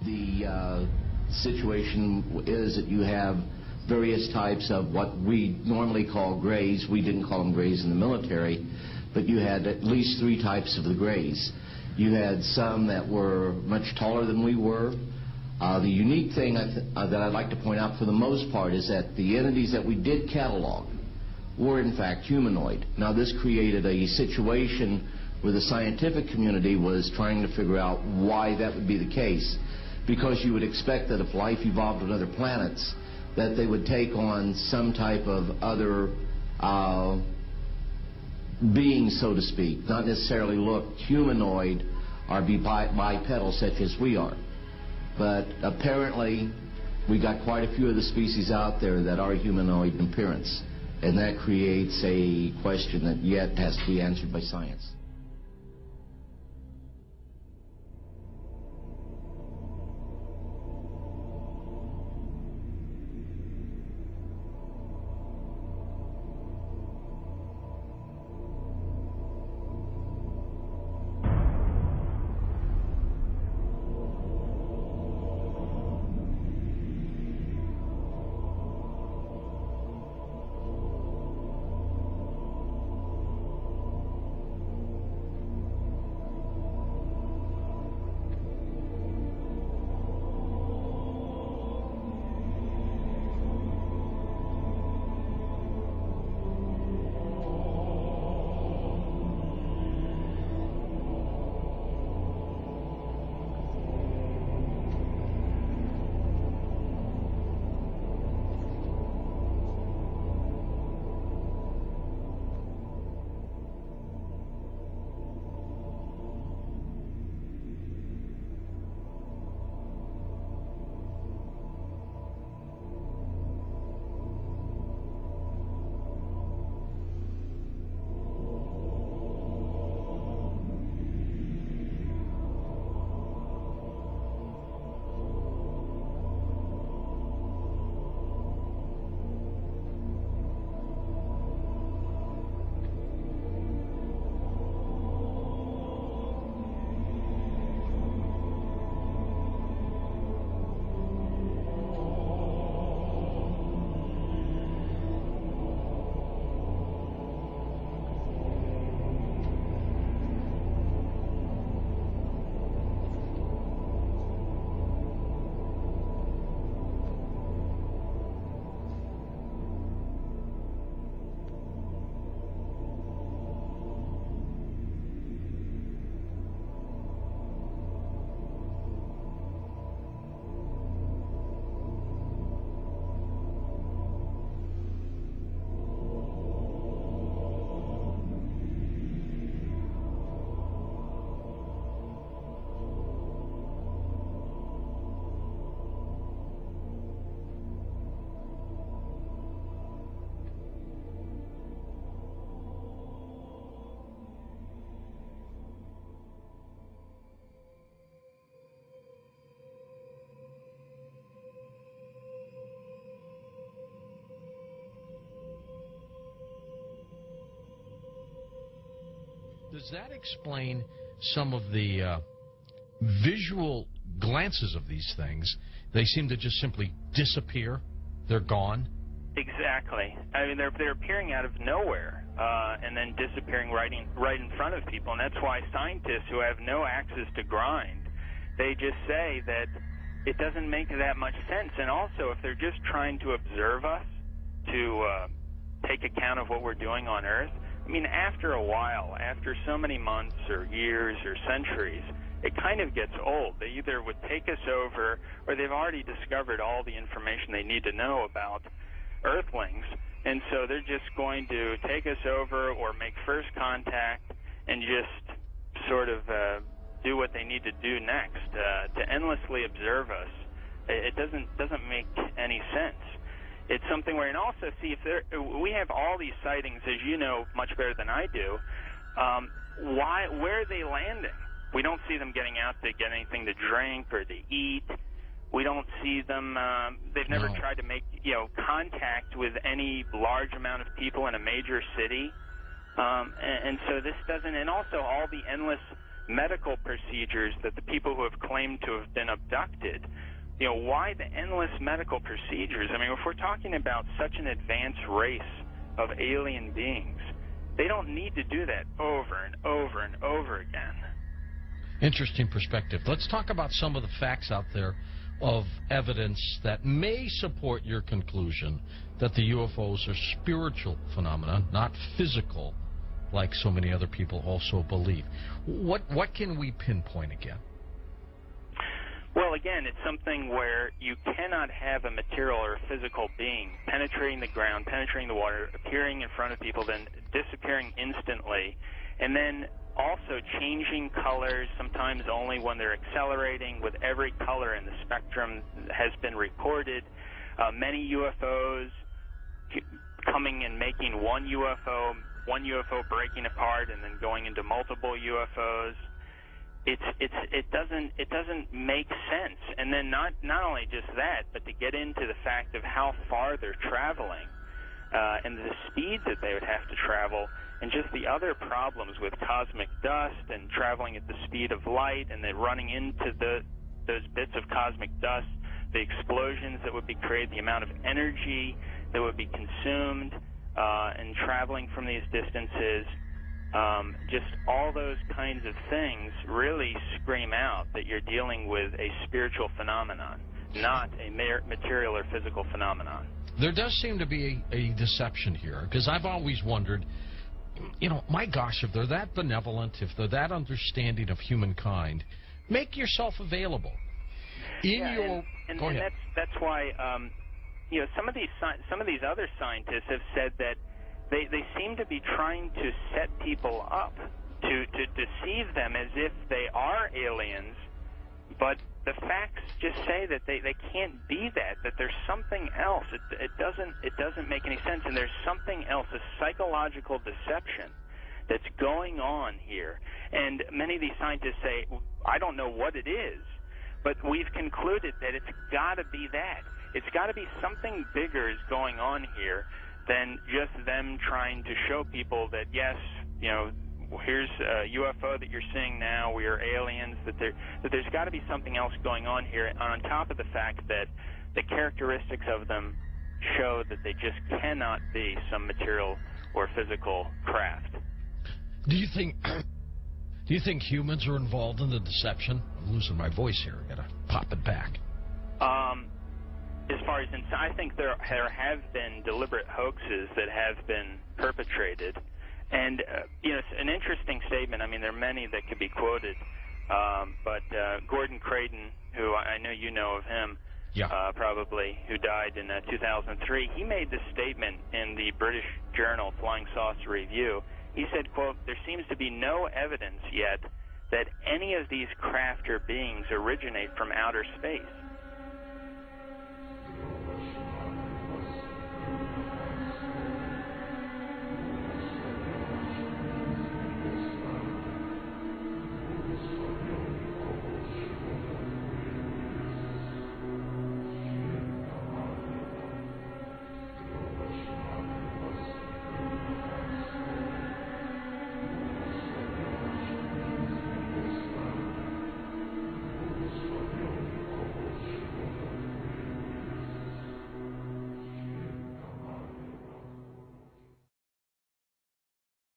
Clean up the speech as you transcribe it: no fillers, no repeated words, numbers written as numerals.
The situation is that you have various types of what we normally call grays. We didn't call them grays in the military, but you had at least 3 types of the grays. You had some that were much taller than we were. The unique thing that I'd like to point out for the most part is that the entities that we did catalog were in fact humanoid. Now this created a situation where the scientific community was trying to figure out why that would be the case, because you would expect that if life evolved on other planets that they would take on some type of other being, so to speak, not necessarily look humanoid or be bipedal such as we are. But apparently we got quite a few of the species out there that are humanoid in appearance, and that creates a question that yet has to be answered by science. Does that explain some of the visual glances of these things? They seem to just simply disappear. They're gone. Exactly. I mean, they're appearing out of nowhere and then disappearing right in front of people. And that's why scientists who have no axes to grind, they just say that it doesn't make that much sense. And also, if they're just trying to observe us, to take account of what we're doing on Earth, I mean, after a while, after so many months or years or centuries, it kind of gets old. They either would take us over, or they've already discovered all the information they need to know about Earthlings, and so they're just going to take us over or make first contact and just sort of do what they need to do next. To endlessly observe us, it doesn't make any sense. It's something where, and also see if we have all these sightings, as you know much better than I do. Where are they landing? We don't see them getting out to get anything to drink or to eat. We don't see them. They've never tried to make contact with any large amount of people in a major city, and so this doesn't. And also all the endless medical procedures that the people who have claimed to have been abducted, why the endless medical procedures? I mean, if we're talking about such an advanced race of alien beings, they don't need to do that over and over and over again. Interesting perspective. Let's talk about some of the facts out there of evidence that may support your conclusion that the UFOs are spiritual phenomena, not physical, like so many other people also believe. What can we pinpoint again? Well, again, it's something where you cannot have a material or a physical being penetrating the ground, penetrating the water, appearing in front of people, then disappearing instantly, and then also changing colors, sometimes only when they're accelerating, with every color in the spectrum has been recorded. Many UFOs coming and making one UFO breaking apart and then going into multiple UFOs. It doesn't make sense. And then not only just that, but to get into the fact of how far they're traveling and the speeds that they would have to travel, and just the other problems with cosmic dust and traveling at the speed of light, and then running into those bits of cosmic dust, the explosions that would be created, the amount of energy that would be consumed in traveling from these distances. Just all those kinds of things really scream out that you're dealing with a spiritual phenomenon, not a material or physical phenomenon. There does seem to be a deception here, because I've always wondered, my gosh, if they're that benevolent, if they're that understanding of humankind, make yourself available. That's why some of these other scientists have said that they seem to be trying to set people up to deceive them as if they are aliens, but the facts just say that they can't be that there's something else. It doesn't make any sense, and there's something else, a psychological deception that's going on here. And many of these scientists say, I don't know what it is, but we've concluded that it's got to be that. It's got to be something bigger is going on here than just them trying to show people that, yes, here's a UFO that you're seeing now, we are aliens, that there's got to be something else going on here, on top of the fact that the characteristics of them show that they just cannot be some material or physical craft. Do you think humans are involved in the deception? I'm losing my voice here. I gotta pop it back. As far as I think there have been deliberate hoaxes that have been perpetrated, and it's an interesting statement. I mean, there are many that could be quoted, but Gordon Creighton, who I know you know of him, probably, who died in 2003, he made this statement in the British journal Flying Saucer Review. He said, quote, "There seems to be no evidence yet that any of these craft or beings originate from outer space.